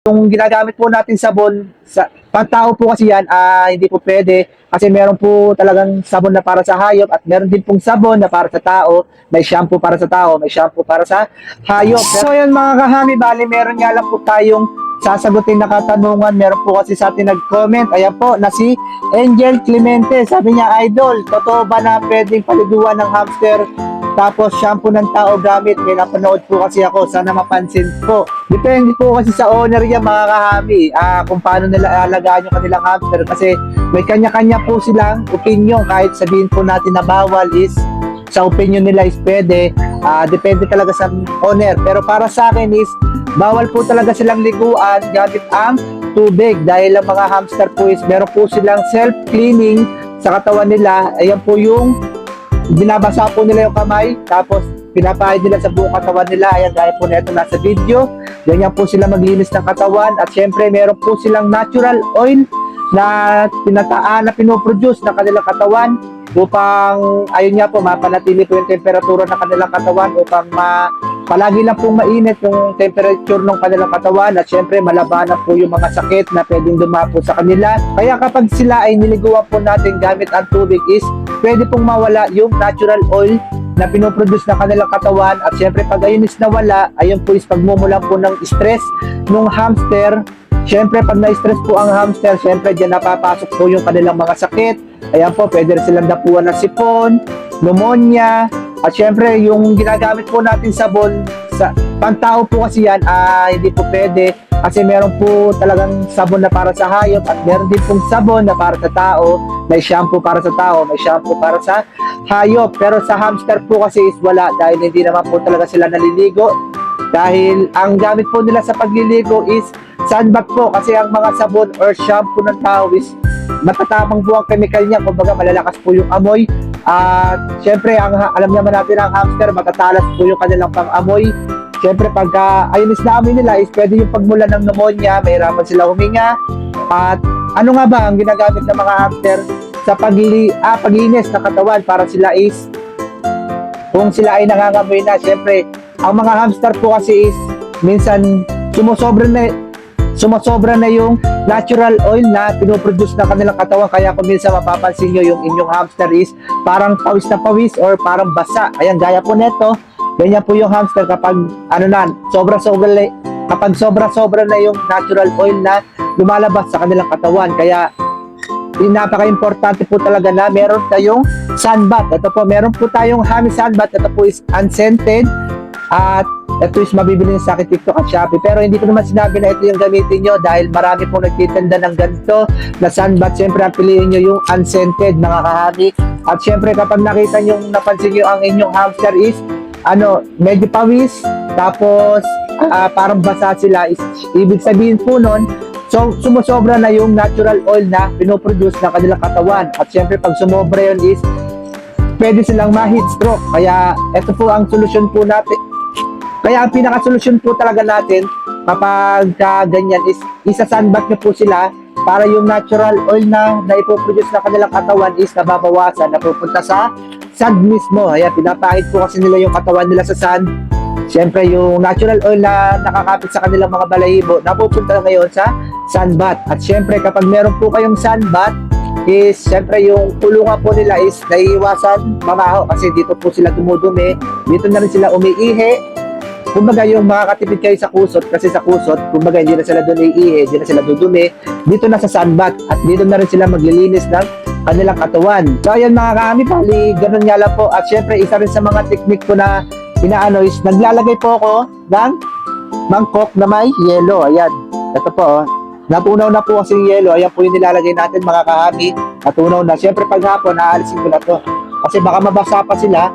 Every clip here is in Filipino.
Yung ginagamit po natin sabon, sa pantao po kasi yan, hindi po pwede. Kasi meron po talagang sabon na para sa hayop at meron din pong sabon na para sa tao. May shampoo para sa tao, may shampoo para sa hayop. So yun mga kahami, bali meron nga lang po tayong sasagutin na katanungan. Meron po kasi sa atin nag-comment. Ayan po, na si Angel Clemente. Sabi niya, Idol, totoo ba na pwedeng paliguan ng hamster tapos shampoo ng tao gamit? May napanood po kasi ako, sana mapansin po. Depende po kasi sa owner yan mga kahami, kung paano nila alagaan yung kanilang hamster. Kasi may kanya-kanya po silang opinion. Kahit sabihin po natin na bawal is, sa opinion nila is pwede. Depende talaga sa owner. Pero para sa akin is, bawal po talaga silang liguan gamit ang tubig. Dahil ang mga hamster po is, meron po silang self-cleaning sa katawan nila. Ayan po yung binabasa po nila yung kamay, tapos pinapahid nila sa buong katawan nila. Ayan, gaya po na ito nasa video. Ganyan po sila maglinis ng katawan. At syempre, meron po silang natural oil na pinoproduce ng kanilang katawan upang, ayun nga po, mapanatili po yung temperatura ng kanilang katawan upang palagi lang pong mainit yung temperature ng kanilang katawan at syempre malabanan po yung mga sakit na pwedeng dumapo sa kanila. Kaya kapag sila ay niliguan po natin gamit ang tubig is pwede pong mawala yung natural oil na pinoproduce ng kanilang katawan at syempre pag ayun is nawala, ayun po is pagmumulan po ng stress ng hamster. Syempre pag na-stress po ang hamster, syempre dyan napapasok po yung kanilang mga sakit. Ayan po, pwede rin silang dapuan ng sipon, pneumonia, at syempre yung ginagamit po natin sabon, sa pantao po kasi yan, hindi po pwede. Kasi meron po talagang sabon na para sa hayop at meron din pong sabon na para sa tao. May shampoo para sa tao, may shampoo para sa hayop. Pero sa hamster po kasi is wala dahil hindi naman po talaga sila naliligo. Dahil ang gamit po nila sa pagliligo is sandbath po, kasi ang mga sabon or shampoo ng tao is matatamang po ang chemical niya, kumbaga malalakas po yung amoy. At syempre alam naman natin ang hamster, matatalas po yung kanilang pang-amoy. Syempre pagka ayun is naamoy nila is pwede yung pagmula ng pneumonia, mahirapan sila huminga. At ano nga ba ang ginagamit ng mga hamster sa paglinis ng katawan para sila is, kung sila ay nangangamoy na, syempre ang mga hamster po kasi is minsan sumasobra na yung natural oil na pinoproduce ng kanilang katawan. Kaya kung minsan mapapansin nyo yung inyong hamster is parang pawis na pawis or parang basa. Ayan, gaya po neto, ganyan po yung hamster kapag kapag sobra-sobra na yung natural oil na lumalabas sa kanilang katawan. Kaya napaka-importante po talaga na meron tayong sunbath. Ito po, meron po tayong Hami sunbath. Ito po is unscented at ito is mabibili sa akin TikTok at Shopee. Pero hindi ko naman sinabi na ito yung gamitin nyo dahil marami pong nagtitinda ng ganito na sunbath. Siyempre ang piliin nyo yung unscented mga kahami. At siyempre kapag nakita nyo, napansin nyo ang inyong hamster is medyo pawis, tapos parang basa sila, is ibig sabihin po nun, so sumusobra na yung natural oil na pinoproduce ng kanilang katawan. At siyempre pag sumobra yun is pwede silang ma-heat stroke. Kaya ito po ang solusyon po natin. Kaya ang pinaka-solusyon po talaga natin kapag ganyan is isa-sunbath nyo po sila para yung natural oil na ipoproduce na kanilang katawan is nababawasan, napupunta sa sand mismo. Ayan, pinapahid po kasi nila yung katawan nila sa sand. Siyempre yung natural oil na nakakapit sa kanilang mga balahibo napupunta ngayon sa sunbath. At siyempre kapag meron po kayong sunbath is siyempre yung kulungan po nila is naiiwasan mamaho kasi dito po sila dumudumi, dito na rin sila umiihi. Kumbaga yung makakatipid kayo sa kusot, kasi sa kusot kumbaga hindi na sila doon iihi, hindi na sila dudumi, dito na sa sunbath at dito na rin sila maglilinis ng kanilang katawan. So ayan mga kahami, bali ganun nga lang po. At syempre isa rin sa mga technique ko na inaano is naglalagay po ako ng mangkok na may yelo. Ayan, ito po natunaw na po kasi yung yelo. Ayan po yung nilalagay natin mga kahami, natunaw na. Syempre pag hapon aalisin ko na to kasi baka mabasa pa sila.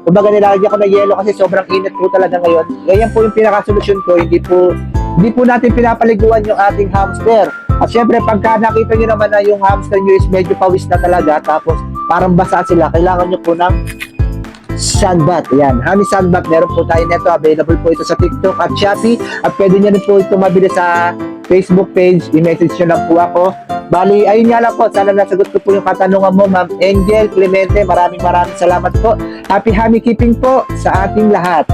Kumbaga nilalagyan ko ng yelo kasi sobrang init po talaga ngayon. Ganyan po yung pinaka-solusyon ko. Hindi po natin pinapaliguan yung ating hamster. At syempre pagka nakita nyo naman na yung hamster nyo is medyo pawis na talaga, tapos parang basa sila, kailangan nyo po ng sunbath. Ayan, Hami sunbath, meron po tayo nito. Available po ito sa TikTok at Shopee. At pwede nyo rin po ito mabili sa Facebook page. I-message nyo lang po ako. Bali, ayun nga lang po. Sana nasagot ko po yung katanungan mo, Ma'am Angel Clemente. Maraming salamat po. Happy Hami keeping po sa ating lahat.